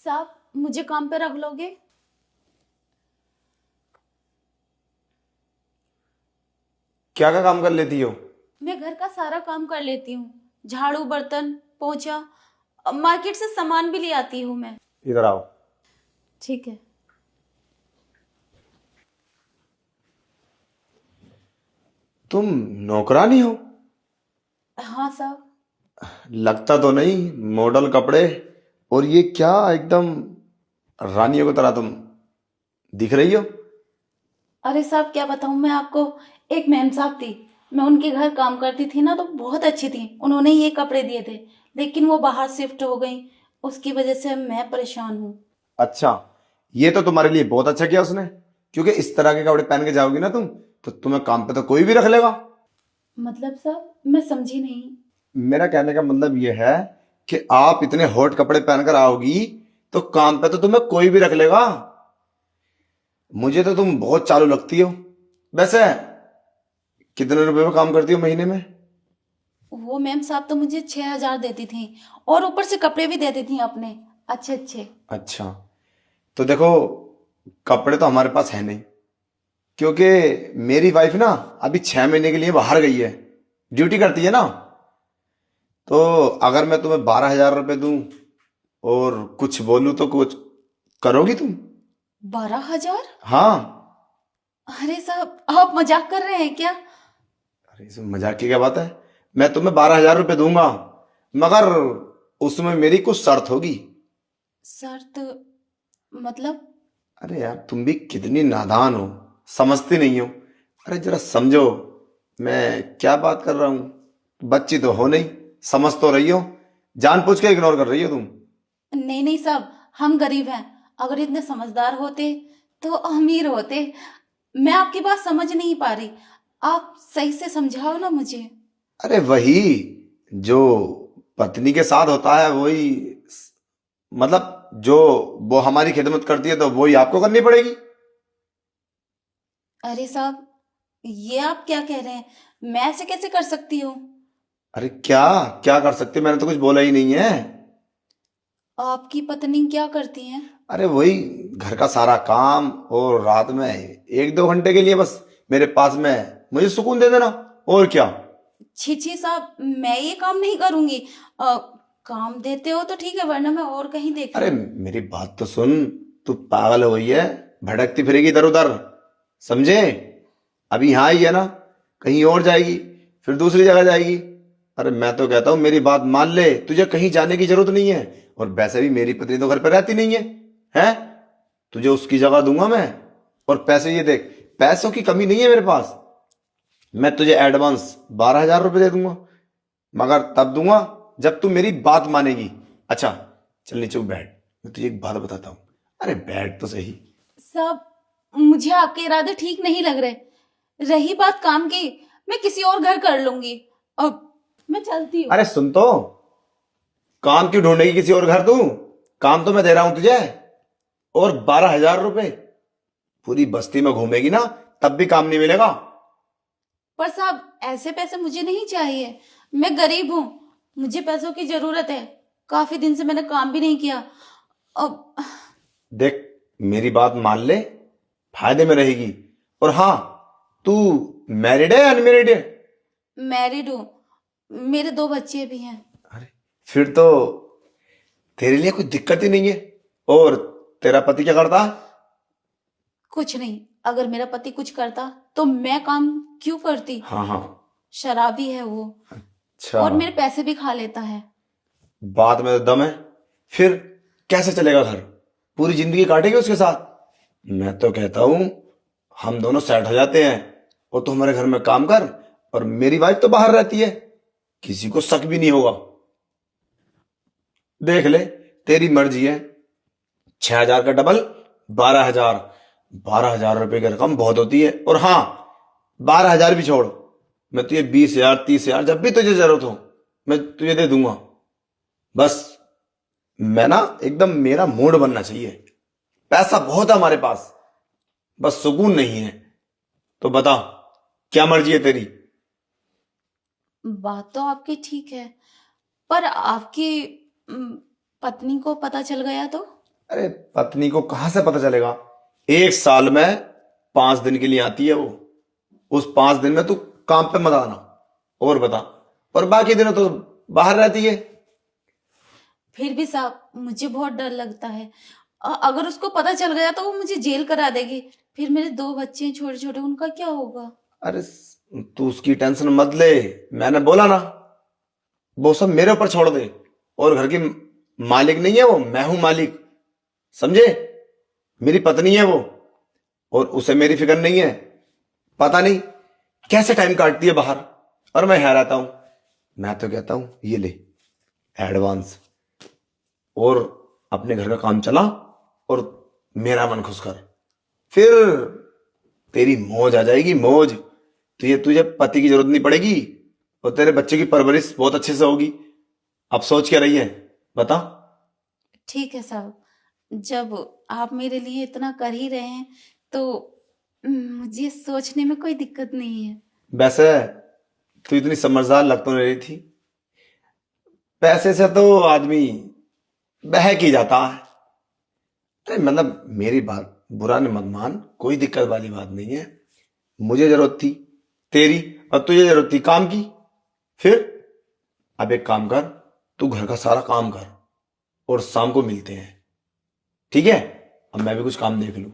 साहब मुझे काम पे रख लोगे? क्या क्या काम कर लेती हो? मैं घर का सारा काम कर लेती हूँ, झाड़ू बर्तन पोछा, मार्केट से सामान भी ले आती हूँ मैं। इधर आओ। ठीक है। तुम नौकरानी हो? हाँ साहब। लगता तो नहीं। मॉडल कपड़े और ये क्या एकदम रानियों की तरह तुम दिख रही हो। अरे साहब क्या बताऊँ मैं आपको। एक मैम साहब थी, मैं उनके घर काम करती थी ना, तो बहुत अच्छी थी। उन्होंने ये कपड़े दिए थे, लेकिन वो बाहर शिफ्ट हो गई। उसकी वजह से मैं परेशान हूँ। अच्छा, ये तो तुम्हारे लिए बहुत अच्छा किया उसने, क्योंकि इस तरह के कपड़े पहन के जाओगी ना तुम, तो तुम्हें काम पे तो कोई भी रख लेगा। मतलब साहब मैं समझी नहीं। मेरा कहने का मतलब ये है कि आप इतने हॉट कपड़े पहनकर आओगी तो काम पे तो तुम्हें कोई भी रख लेगा। मुझे तो तुम बहुत चालू लगती हो। वैसे कितने रुपए में काम करती हो महीने में? वो मैम साहब तो मुझे 6,000 देती थी, और ऊपर से कपड़े भी देती थी अपने अच्छे अच्छे। अच्छा, तो देखो, कपड़े तो हमारे पास है नहीं, क्योंकि मेरी वाइफ ना अभी 6 महीने के लिए बाहर गई है, ड्यूटी करती है ना। तो अगर मैं तुम्हें 12,000 रुपये दूं और कुछ बोलूं तो कुछ करोगी तुम? 12,000? हाँ। अरे साहब आप मजाक कर रहे हैं क्या? अरे इसमें मजाक की क्या बात है? मैं तुम्हें 12,000 रुपये दूंगा, मगर उसमें मेरी कुछ शर्त होगी। शर्त? मतलब? अरे यार, तुम भी कितनी नादान हो, समझती नहीं हो। अरे जरा समझो, मैं क्या बात कर रहा हूं। बच्ची तो हो नहीं, समझ तो रही हो। जानबूझ के इग्नोर कर रही हो तुम। नहीं नहीं साहब, हम गरीब हैं। अगर इतने समझदार होते तो अमीर होते। मैं आपकी बात समझ नहीं पा रही। आप सही से समझाओ ना मुझे। अरे वही जो पत्नी के साथ होता है वही, मतलब जो वो हमारी खिदमत करती है तो वही आपको करनी पड़ेगी। अरे साहब ये आप क्या कह रहे हैं? मैं ऐसे कैसे कर सकती हूँ? अरे क्या क्या कर सकते, मैंने तो कुछ बोला ही नहीं है। आपकी पत्नी क्या करती हैं? अरे वही घर का सारा काम, और रात में 1-2 घंटे के लिए बस मेरे पास में मुझे सुकून दे देना, और क्या। छी छी साहब, मैं ये काम नहीं करूंगी। अ, काम देते हो तो ठीक है, वरना मैं और कहीं देख अरे लूंगी। मेरी बात तो सुन, तू पागल हो गई है, भटकती फिरेगी इधर उधर, समझे? अभी यहाँ आई है ना, कहीं और जाएगी, फिर दूसरी जगह जाएगी। अरे मैं तो कहता हूँ मेरी बात मान ले, तुझे कहीं जाने की जरूरत नहीं है। और वैसे भी मेरी पत्नी तो घर पर रहती नहीं है, हैं? तुझे उसकी जगह दूंगा मैं। और पैसे ये देख, पैसों की कमी नहीं है मेरे पास। मैं तुझे एडवांस 12,000 रुपये दे दूंगा, मगर तब दूंगा जब तू मेरी बात मानेगी। अच्छा, चल नीचे को बैठ, मैं तुझे एक बात बताता हूँ। अरे बैठ तो सही। साहब मुझे आपके इरादे ठीक नहीं लग रहे। रही बात काम की, मैं किसी और घर कर लूंगी। अब मैं चलती हूँ। अरे सुन तो, काम क्यों ढूंढेगी किसी और घर तू? काम तो मैं दे रहा हूं तुझे, और 12,000 रुपये पूरी बस्ती में घूमेगी ना, तब भी काम नहीं मिलेगा। पर साहब ऐसे पैसे मुझे नहीं चाहिए। मैं गरीब हूँ, मुझे पैसों की जरूरत है। काफी दिन से मैंने काम भी नहीं किया। अब देख, मेरी बात मान ले, फायदे में रहेगी। और हाँ, तू मैरिड है या अनमेरिड है? मैरिड हूँ, मेरे 2 बच्चे भी हैं। अरे फिर तो तेरे लिए कोई दिक्कत ही नहीं है। और तेरा पति क्या करता है? कुछ नहीं। अगर मेरा पति कुछ करता तो मैं काम क्यों करती? हाँ हाँ। शराबी है वो, अच्छा, और मेरे पैसे भी खा लेता है। बात में तो दम है। फिर कैसे चलेगा घर? पूरी जिंदगी काटेगी उसके साथ? मैं तो कहता हूं हम दोनों सेट हो जाते हैं, और तू हमारे घर में काम कर, और मेरी वाइफ तो बाहर रहती है, किसी को शक भी नहीं होगा। देख ले, तेरी मर्जी है। 6,000 का डबल 12,000। 12,000 रुपये की रकम बहुत होती है। और हाँ, 12,000 भी छोड़, मैं तुझे 20,000 30,000 जब भी तुझे जरूरत हो मैं तुझे दे दूंगा। बस मैं ना एकदम, मेरा मूड बनना चाहिए। पैसा बहुत है हमारे पास, बस सुकून नहीं है। तो बता, क्या मर्जी है तेरी? बात तो आपकी ठीक है, पर आपकी पत्नी को पता चल गया तो? अरे पत्नी को कहां से पता चलेगा? 1 साल में 5 दिन के लिए आती है वो। उस 5 दिन में तू काम पे मत आना। और बता, और बाकी दिनों तो बाहर रहती है। फिर भी साहब मुझे बहुत डर लगता है। अगर उसको पता चल गया तो वो मुझे जेल करा देगी। फिर मेरे 2 बच्चे हैं छोटे छोटे, उनका क्या होगा? अरे तू उसकी टेंशन मत ले, मैंने बोला ना, वो सब मेरे ऊपर छोड़ दे। और घर की मालिक नहीं है वो, मैं हूं मालिक, समझे? मेरी पत्नी है वो, और उसे मेरी फिक्र नहीं है। पता नहीं कैसे टाइम काटती है बाहर, और मैं यहाँ रहता हूं। मैं तो कहता हूं ये ले एडवांस, और अपने घर का काम चला, और मेरा मन खुश कर। फिर तेरी मौज आ जाएगी, मौज। तुझे तुझे पति की जरूरत नहीं पड़ेगी, और तेरे बच्चे की परवरिश बहुत अच्छे से होगी। अब सोच क्या रही है, बता। ठीक है साहब, जब आप मेरे लिए इतना कर ही रहे हैं तो मुझे सोचने में कोई दिक्कत नहीं है। वैसे तू इतनी समझदार लग तो नहीं रही थी। पैसे से तो आदमी बहक ही जाता है। अरे मतलब मेरी बात बुरा न मत मान, कोई दिक्कत वाली बात नहीं है। मुझे जरूरत थी तेरी, और तुझे जरूरत थी काम की। फिर अब एक काम कर, तू घर का सारा काम कर, और शाम को मिलते हैं, ठीक है? अब मैं भी कुछ काम देख लूं।